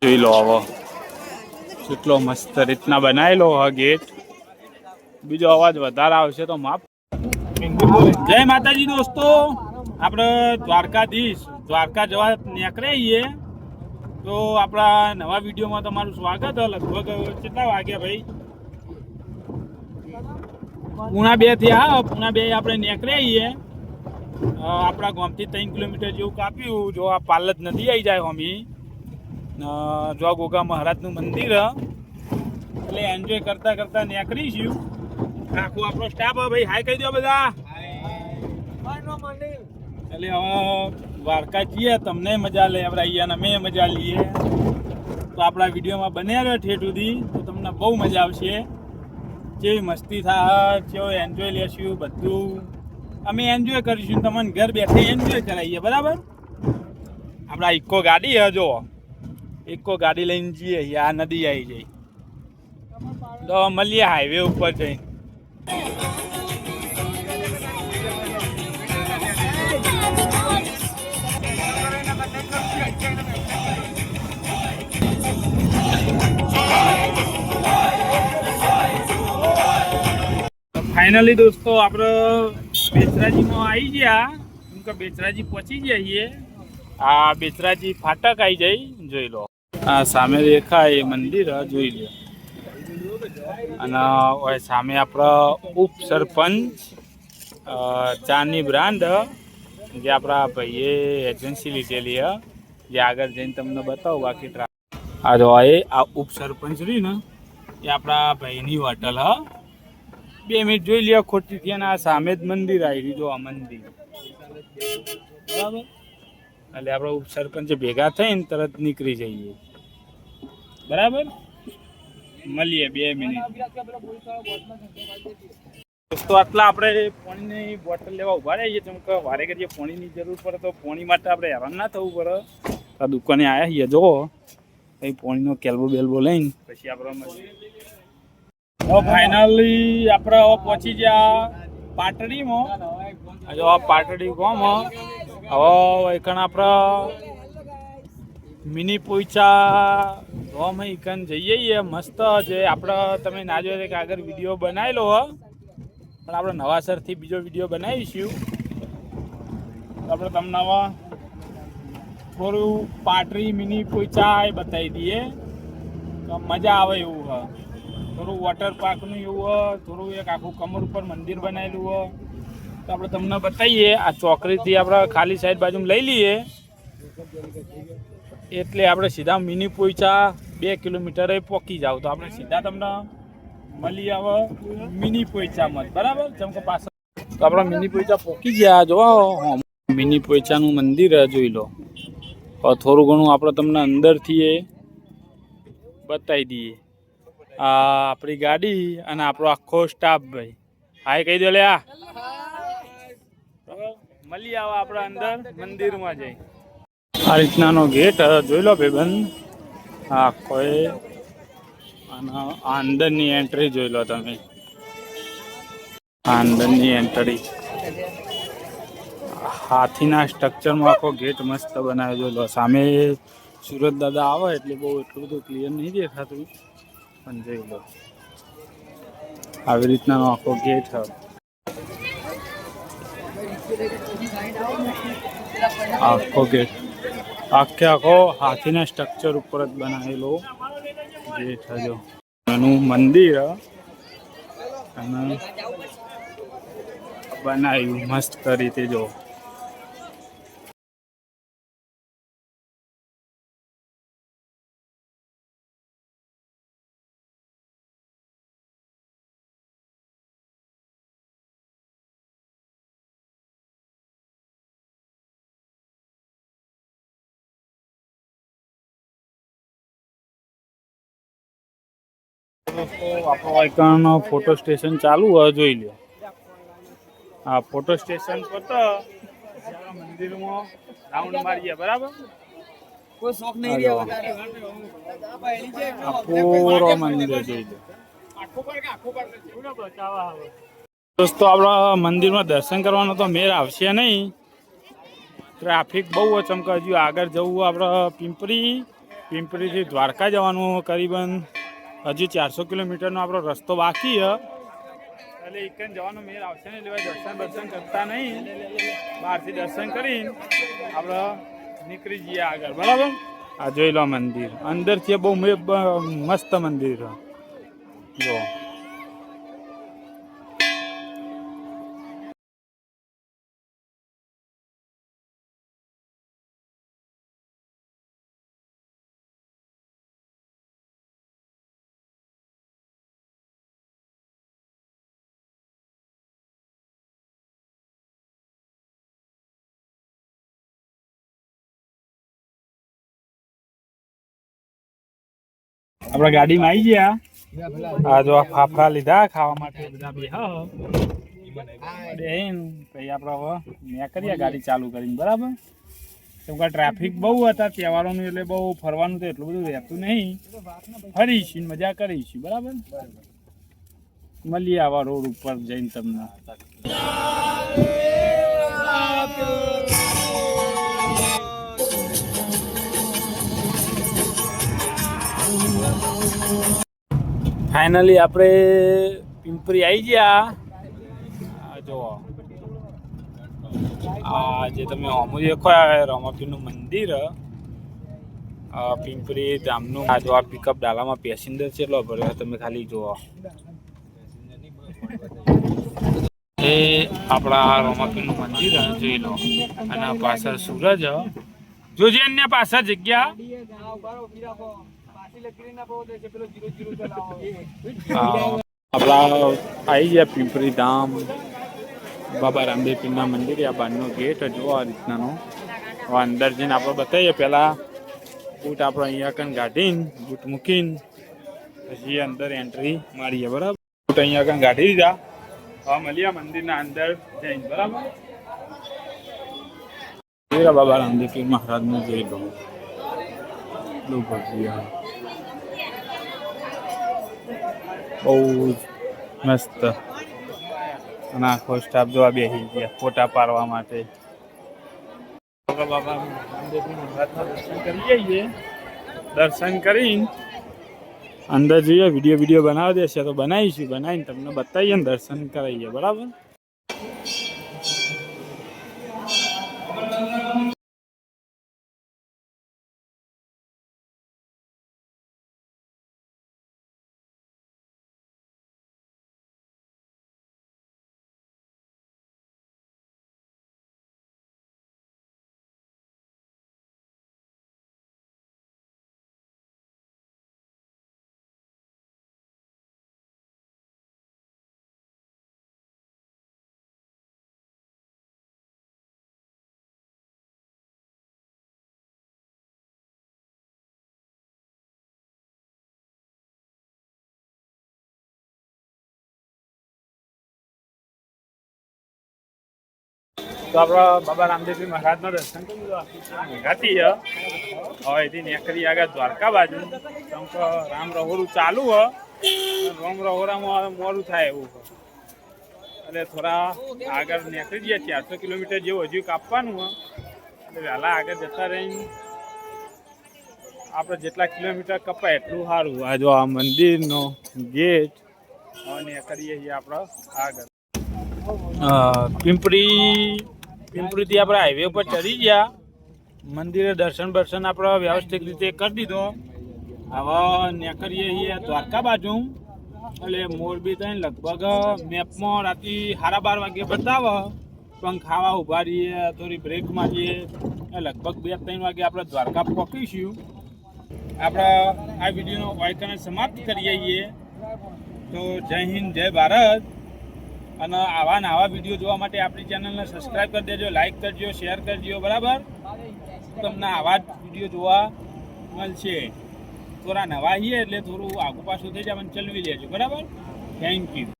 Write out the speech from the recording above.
જોઈ લો હવે કેટલો મસ્ત રીતના બનાવેલો હ ગેટ. બીજો અવાજ વધારે આવશે તો માફ. જય માતાજી દોસ્તો, આપણે દ્વારકા જવા નીકળીએ તો આપણા નવા વિડીયોમાં તમારું સ્વાગત. લગભગ કેટલા વાગ્યા ભાઈ? 2:30 થયા. 2:30 આપણે નીકળીએ. આપણા ગામથી 3 કિલોમીટર જેવું કાપ્યું. જો આ પાલત નદી આવી જાય હોમી, જો ગોગા મહારાજનું મંદિર, એટલે એન્જોય કરતા કરતા નીકળીશું. આખું આપણો સ્ટાફ ભાઈ હાય કહી દો બધા. એટલે હવે દ્વારકા જઈએ, તમને મજા લે આપણે અહીંયા, અમે મજા લઈએ. તો આપણા વિડીયોમાં બન્યા રહ્યો ઠેઠ સુધી, તો તમને બહુ મજા આવશે. જેવી મસ્તી થાય, જેવો એન્જોય લેશું, બધું અમે એન્જોય કરીશું. તમને ઘર બેઠે એન્જોય કરાવીએ, બરાબર? આપણા ઇકો ગાડી હે, જો ઇકો ગાડી લઈને જઈએ. આ નદી આવી જાય તો મળીએ હાઈવે ઉપર જઈને. ફાઇનલી દોસ્તો આપણે બેચરાજીમાં આવી ગયા. કેમ કે બેચરાજી પહોંચી ગયા છીએ. આ બેચરાજી ફાટક આવી જાય, જોઈ લો. આ સામે દેખાય એ મંદિર જોઈ લો. અને સામે આપણા ઉપસરપંચ ચાની બ્રાન્ડ, જે આપણા ભાઈએ એજન્સી લીધેલી હ, જે આગળ જઈને તમને બતાવો. બાકી આ જો આ ઉપસરપંચ રહ્યું ને, એ આપણા ભાઈની હોટલ હ. 2 મિનિટ જોઈ લ્યો ખોટી થી. આ સામે જ મંદિર આવી રહ્યું, જો આ મંદિર, બરાબર? એટલે આપણે ઉપસરપંચ ભેગા થઈને તરત નીકળી જઈએ, બરાબર? મળીએ 2 મિનિટ. દોસ્તો આટલા આપણે પાણીની બોટલ લેવા ઉભા રહીએ. જેમ કે વારે ઘડીએ પાણીની જરૂર પડે તો પાણી માટે આપણે હેરાન ના થવું પડે. આ દુકાને આવ્યા છીએ, જો કંઈ પાણીનો કેલ્બો બેલ્બો લઈને પછી આપણે ફાઇનલી આપણે પહોંચી ગયા પાટડીમાં. જો આ પાટડી ગામમાં હવે એકણ આપણે મિની પોઈચા ગામ એકણ જઈએ. મસ્ત છે. આપણે તમે ના જોયો કે આગળ વિડીયો બનાવેલો હ, પણ આપણે નવાસરથી બીજો વિડીયો બનાવીશું. આપણે તમને હવે થોડું પાટડી મિની પોઈચા એ બતાવી દઈએ તો મજા આવે એવું હ. થોડું વોટર પાર્કનું એવું હોય, થોડું એક આખું કમર ઉપર મંદિર બનાવેલું હોય, તો આપણે તમને બતાવીએ. આ ચોકડીથી આપણે ખાલી સાઈડ બાજુ લઈ લઈએ એટલે આપણે સીધા મિની પોઈચા 2 કિલોમીટરે પહોંચી જાવ. તો આપણે સીધા તમને મળી આવે મિની પોઈચામાં, બરાબર? જેમ કે પાછળ તો આપણે મિની પોઈચા પહોંચી ગયા. જો મિની પોઈચાનું મંદિર જોઈ લો. થોડું ઘણું આપણે તમને અંદરથી એ બતાવી દઈએ. આપણી ગાડી અને આપણો આખો સ્ટાફ ભાઈ હાય કહી દો લે. મળી આવે આપણે અંદર મંદિરમાં જઈ. આ રીતનાનો ગેટ જોઈ લો ભાઈબંધ. આખો અને આ અંદરની એન્ટ્રી જોઈ લો તમે. આ અંદરની એન્ટ્રી હાથીના સ્ટ્રક્ચરમાં આખો ગેટ મસ્ત બનાવ્યો જોઈ લો. સામે સુરત દાદા આવે એટલે બહુ એટલું બધું ક્લિયર નહીં દેખાતું, પણ જોઈ લો આવી રીતનાનો આખો ગેટ હ. આખો ગેટ આખો હાથીના સ્ટ્રક્ચર ઉપર જ બનાવેલો ગેટ હજો. એનું મંદિર અને બનાવ્યું મસ્ત રીતે. જો આપણો આઈકન ફોટો સ્ટેશન ચાલુ હોય, જોઈ લો. હા, ફોટો સ્ટેશન પર તો મંદિરમાં રાઉન્ડ મારીએ, બરાબર? કોઈ શોખ નહીં રહ્યો પૂરો મંદિર જોઈ લો. દોસ્તો આપણા મંદિરમાં દર્શન કરવાનો તો મેળ આવશે નહીં. ટ્રાફિક બહુ ચમકે. હજુ આગળ જવું આપણે પિંપરી પિંપરીથી દ્વારકા જવાનું કરીબન હજી 400 કિલોમીટરનો આપણો રસ્તો બાકી છે. એટલે એક જવાનું મેળ આવશે ને એટલે દર્શન કરતા નહીં, બહારથી દર્શન કરીને આપણે નીકળી જઈએ આગળ. બરાબર. આ જોઈ લો મંદિર અંદરથી બહુ મસ્ત મંદિર જો. આપણે ગાડીમાં આવી ગયા. આ જો આ ફાફડા લીધા ખાવા માટે બધા બેન પછી આપણે હવે નીકળીએ ગાડી ચાલુ કરીને. બરાબર. કેમ કે ટ્રાફિક બહુ હતા તહેવારોનું એટલે બહુ ફરવાનું તો એટલું બધું રહેતું નહીં. ફરીશું મજા કરીશું. બરાબર. મળીએ આવા રોડ ઉપર જઈને તમને. ફાઇનલી આપણે પિંપરી આવી ગયા. જો આ જે તમે હોમું દેખો રમાપીરનું મંદિર પિંપરી ધામનું. આ જો આ પિકઅપ ડાલામાં પેસેન્જર કેટલો ભર્યો તમે ખાલી જુઓ. એ આપણા રમાપીરનું મંદિર જોઈ લો. અને પાછળ સૂરજ જોજે અન્ય પાછળ જગ્યા. આપણા આવી ગયા પિંપરી ધામ બાબા રામદેવ પીરના મંદિર. આ બહારનો ગેટ જો આ રીતનાનો. હવે અંદર જઈને આપણે બતાવીએ. પહેલાં બૂટ આપણે અહીંયા કણ ગાઢીને બૂટ મૂકીને પછી અંદર એન્ટ્રી મારીએ. બરાબર. બૂટ અહીંયા કણ ગાઢી દીધા. હવે મળીએ મંદિરના અંદર જઈને. બરાબર. બાબા રામદેવ પીર મહારાજનું જોઈ લો. બહુ મસ્ત. અને આખો સ્ટાફ જોવા બેસી ગયા ફોટા પાડવા માટે. બાબા રામદેવજી મહારાજના દર્શન કરી જઈએ. દર્શન કરીને અંદર જઈએ. વિડીયો બનાવી દેશે તો બનાવીશું. બનાવીને તમને બતાવીએ ને દર્શન કરાવીએ. બરાબર. તો આપણા બાબા રામદેવજી મહારાજના દર્શન કરી ઘાટી હવે એથી નીકળી આગળ દ્વારકા બાજુ. કેમ કે રામ રહોરું ચાલુ હ. રામ રહોરામાં મોડું થાય એવું એટલે થોડા આગળ નીકળી ગયા. 400 કિલોમીટર જેવું હજુ કાપવાનું હોય એટલે વહેલા આગળ જતા રહીને આપણે જેટલા કિલોમીટર કપાય એટલું સારું. આ જો આ મંદિરનો ગેટ હવે નીકળીએ છીએ આપણે આગળ. પિંપરીથી આપણે હાઈવે ઉપર ચડી ગયા. મંદિરે દર્શન આપણે વ્યવસ્થિત રીતે કરી દીધો. હવે નીકળીએ છીએ દ્વારકા બાજુ. એટલે મોરબી થઈને લગભગ મેપમાં રાતે 12:30 વાગે બતાવે. પણ ખાવા ઉભા રહીએ થોડી બ્રેક મારીએ લગભગ 2-3 વાગે આપણે દ્વારકા પહોંચીશું. આપણે આ વિડીયોનો વાયકાને સમાપ્ત કરીએ છીએ. તો જય હિન્દ, જય ભારત. અને આવા વિડીયો જોવા માટે આપણી ચેનલને સબસ્ક્રાઈબ કરી દેજો, લાઈક કરજો, શેર કરજો. બરાબર. તમને આવા જ વિડીયો જોવા મળશે. થોડા નવા છીએ એટલે થોડું આગુ પાછું થઈ જાય પણ ચલવી લેજો. બરાબર. Thank you.